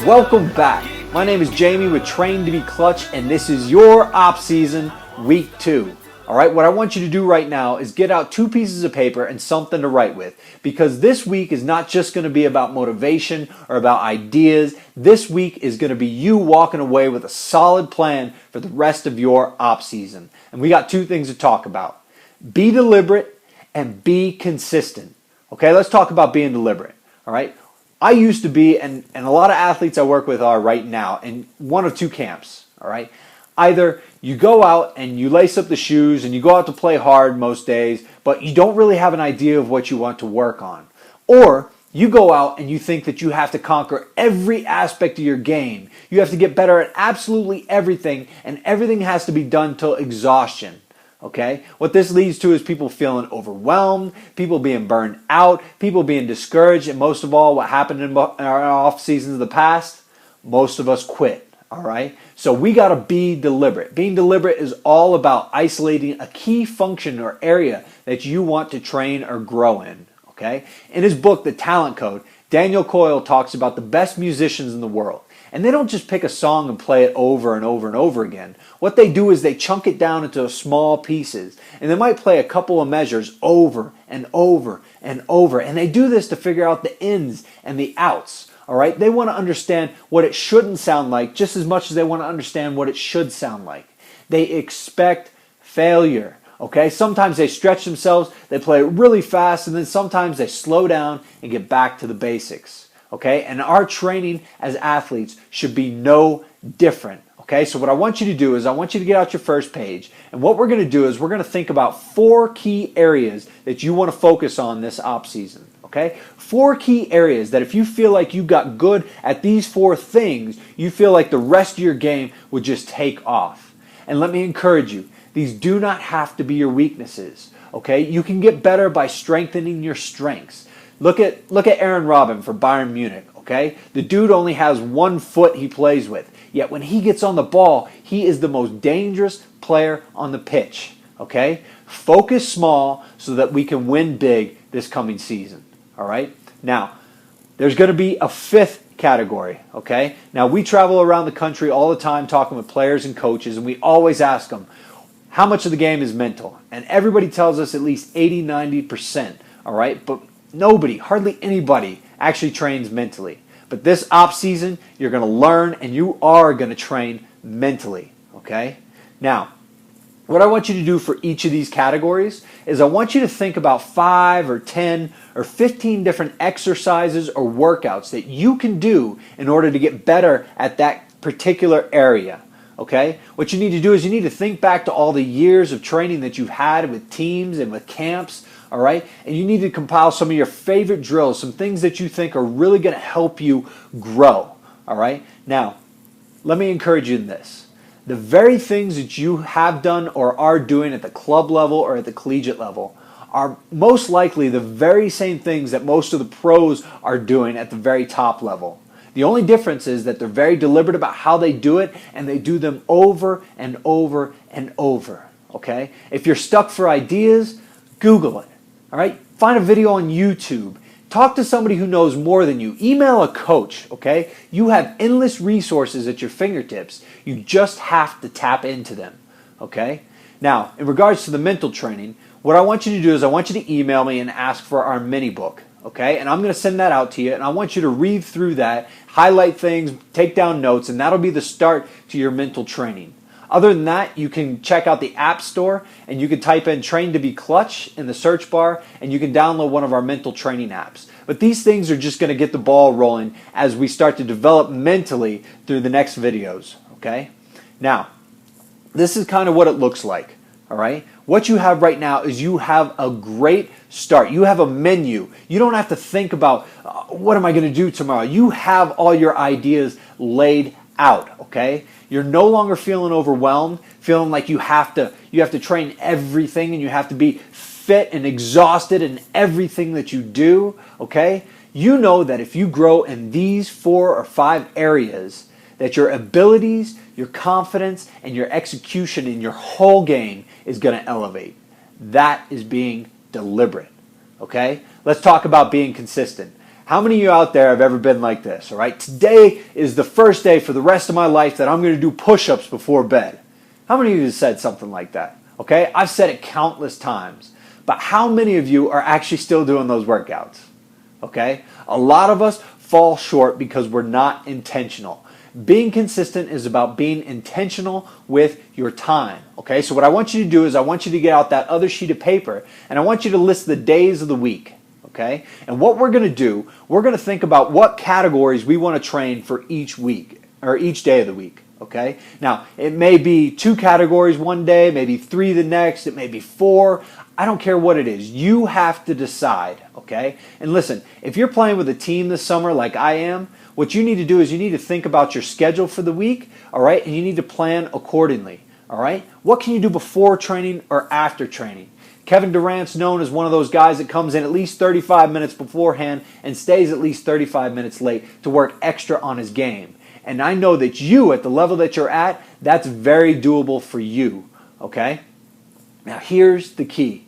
Welcome back. My name is Jamie with Train to Be Clutch, and this is your Opp-Season Week 2. All right, what I want you to do right now is get out 2 pieces of paper and something to write with, because this week is not just going to be about motivation or about ideas. This week is going to be you walking away with a solid plan for the rest of your Opp-Season. And we got 2 things to talk about. Be deliberate and be consistent. Okay, let's talk about being deliberate. All right. I used to be, and a lot of athletes I work with are right now, in one of 2 camps, all right? Either you go out and you lace up the shoes and you go out to play hard most days, but you don't really have an idea of what you want to work on. Or you go out and you think that you have to conquer every aspect of your game. You have to get better at absolutely everything, and everything has to be done till exhaustion. Okay? What this leads to is people feeling overwhelmed, people being burned out, people being discouraged, and most of all, what happened in our off seasons of the past, most of us quit. All right? So we got to be deliberate. Being deliberate is all about isolating a key function or area that you want to train or grow in. Okay? In his book, The Talent Code, Daniel Coyle talks about the best musicians in the world. And they don't just pick a song and play it over and over and over again. What they do is they chunk it down into small pieces. And they might play a couple of measures over and over and over. And they do this to figure out the ins and the outs. All right? They want to understand what it shouldn't sound like just as much as they want to understand what it should sound like. They expect failure. Okay? Sometimes they stretch themselves, they play it really fast, and then sometimes they slow down and get back to the basics. Okay, and our training as athletes should be no different. Okay, so what I want you to do is I want you to get out your first page, and what we're going to do is we're going to think about 4 key areas that you want to focus on this off season. Okay, 4 key areas that if you feel like you got good at these 4 things, you feel like the rest of your game would just take off. And let me encourage you, these do not have to be your weaknesses. Okay, you can get better by strengthening your strengths. Look at Aaron Robben for Bayern Munich, okay? The dude only has 1 foot he plays with. Yet when he gets on the ball, he is the most dangerous player on the pitch, okay? Focus small so that we can win big this coming season, all right? Now, there's going to be a 5th category, okay? Now, we travel around the country all the time talking with players and coaches, and we always ask them, how much of the game is mental? And everybody tells us at least 80-90%, all right? But nobody, hardly anybody, actually trains mentally. But this off season, you're going to learn and you are going to train mentally. Okay? Now, what I want you to do for each of these categories is I want you to think about 5 or 10 or 15 different exercises or workouts that you can do in order to get better at that particular area. Okay? What you need to do is you need to think back to all the years of training that you've had with teams and with camps. All right? And you need to compile some of your favorite drills, some things that you think are really going to help you grow. All right? Now, let me encourage you in this. The very things that you have done or are doing at the club level or at the collegiate level are most likely the very same things that most of the pros are doing at the very top level. The only difference is that they're very deliberate about how they do it, and they do them over and over and over. Okay? If you're stuck for ideas, Google it. All right? Find a video on YouTube. Talk to somebody who knows more than you. Email a coach, okay? You have endless resources at your fingertips. You just have to tap into them, okay? Now, in regards to the mental training, what I want you to do is I want you to email me and ask for our mini book, okay? And I'm going to send that out to you, and I want you to read through that, highlight things, take down notes, and that'll be the start to your mental training. Other than that, you can check out the App Store and you can type in Train to Be Clutch in the search bar and you can download one of our mental training apps. But these things are just going to get the ball rolling as we start to develop mentally through the next videos, okay? Now, this is kind of what it looks like, all right? What you have right now is you have a great start. You have a menu. You don't have to think about, what am I going to do tomorrow? You have all your ideas laid out, okay? You're no longer feeling overwhelmed, feeling like you have to train everything and you have to be fit and exhausted in everything that you do, okay? You know that if you grow in these 4 or 5 areas, that your abilities, your confidence, and your execution in your whole game is going to elevate. That is being deliberate, okay? Let's talk about being consistent. How many of you out there have ever been like this? All right, today is the first day for the rest of my life that I'm going to do push-ups before bed. How many of you have said something like that? Okay, I've said it countless times. But how many of you are actually still doing those workouts? Okay, a lot of us fall short because we're not intentional. Being consistent is about being intentional with your time. Okay, so what I want you to do is I want you to get out that other sheet of paper and I want you to list the days of the week. Okay, and what we're going to do, we're going to think about what categories we want to train for each week or each day of the week. Okay, now it may be 2 categories one day, maybe 3 the next, it may be 4. I don't care what it is. You have to decide. Okay, and listen, if you're playing with a team this summer like I am, what you need to do is you need to think about your schedule for the week. All right, and you need to plan accordingly. All right, what can you do before training or after training? Kevin Durant's known as one of those guys that comes in at least 35 minutes beforehand and stays at least 35 minutes late to work extra on his game. And I know that you, at the level that you're at, that's very doable for you, okay? Now here's the key.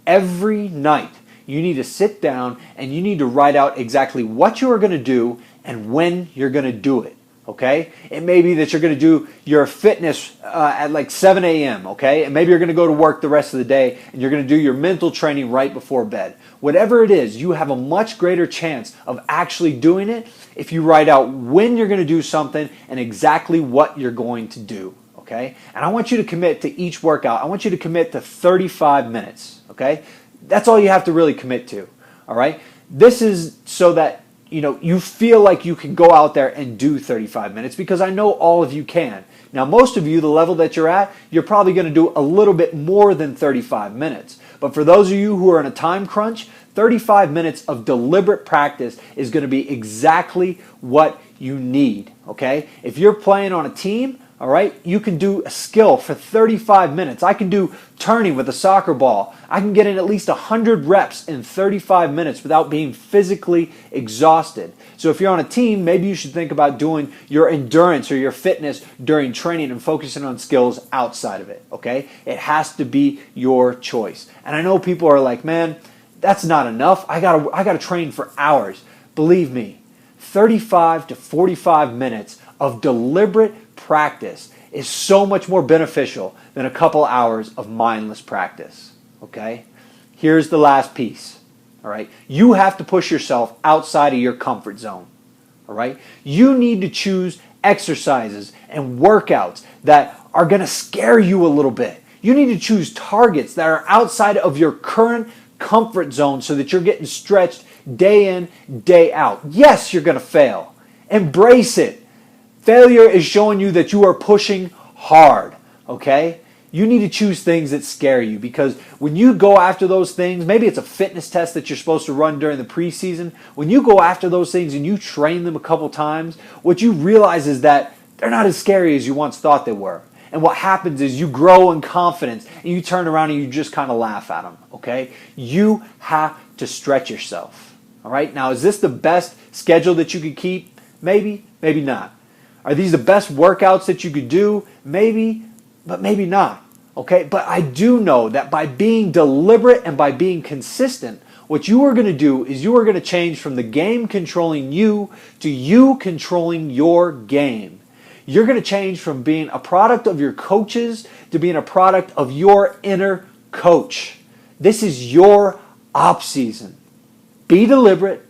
Every night you need to sit down and you need to write out exactly what you are going to do and when you're going to do it. Okay, it may be that you're going to do your fitness at like 7 a.m. Okay, and maybe you're going to go to work the rest of the day and you're going to do your mental training right before bed. Whatever it is, you have a much greater chance of actually doing it if you write out when you're going to do something and exactly what you're going to do. Okay, and I want you to commit to each workout. I want you to commit to 35 minutes. Okay, that's all you have to really commit to. All right, this is so that you feel like you can go out there and do 35 minutes because I know all of you can. Now, most of you, the level that you're at, you're probably going to do a little bit more than 35 minutes. But for those of you who are in a time crunch, 35 minutes of deliberate practice is going to be exactly what you need, okay? If you're playing on a team, all right, you can do a skill for 35 minutes. I can do turning with a soccer ball. I can get in at least 100 reps in 35 minutes without being physically exhausted. So if you're on a team, maybe you should think about doing your endurance or your fitness during training and focusing on skills outside of it, okay? It has to be your choice. And I know people are like, man, that's not enough. I gotta train for hours. Believe me, 35 to 45 minutes of deliberate practice is so much more beneficial than a couple hours of mindless practice. Okay? Here's the last piece. All right? You have to push yourself outside of your comfort zone. All right? You need to choose exercises and workouts that are going to scare you a little bit. You need to choose targets that are outside of your current comfort zone so that you're getting stretched day in, day out. Yes, you're going to fail. Embrace it. Failure is showing you that you are pushing hard, okay? You need to choose things that scare you because when you go after those things, maybe it's a fitness test that you're supposed to run during the preseason. When you go after those things and you train them a couple times, what you realize is that they're not as scary as you once thought they were. And what happens is you grow in confidence and you turn around and you just kind of laugh at them, okay? You have to stretch yourself, all right? Now, is this the best schedule that you could keep? Maybe, maybe not. Are these the best workouts that you could do? Maybe, but maybe not. Okay, but I do know that by being deliberate and by being consistent, what you are going to do is you are going to change from the game controlling you to you controlling your game. You're going to change from being a product of your coaches to being a product of your inner coach. This is your off season. Be deliberate,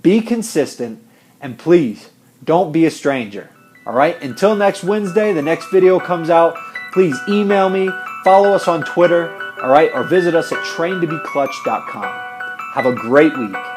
be consistent, and please don't be a stranger. All right, until next Wednesday, the next video comes out, please email me, follow us on Twitter, all right, or visit us at traintobeclutch.com. Have a great week.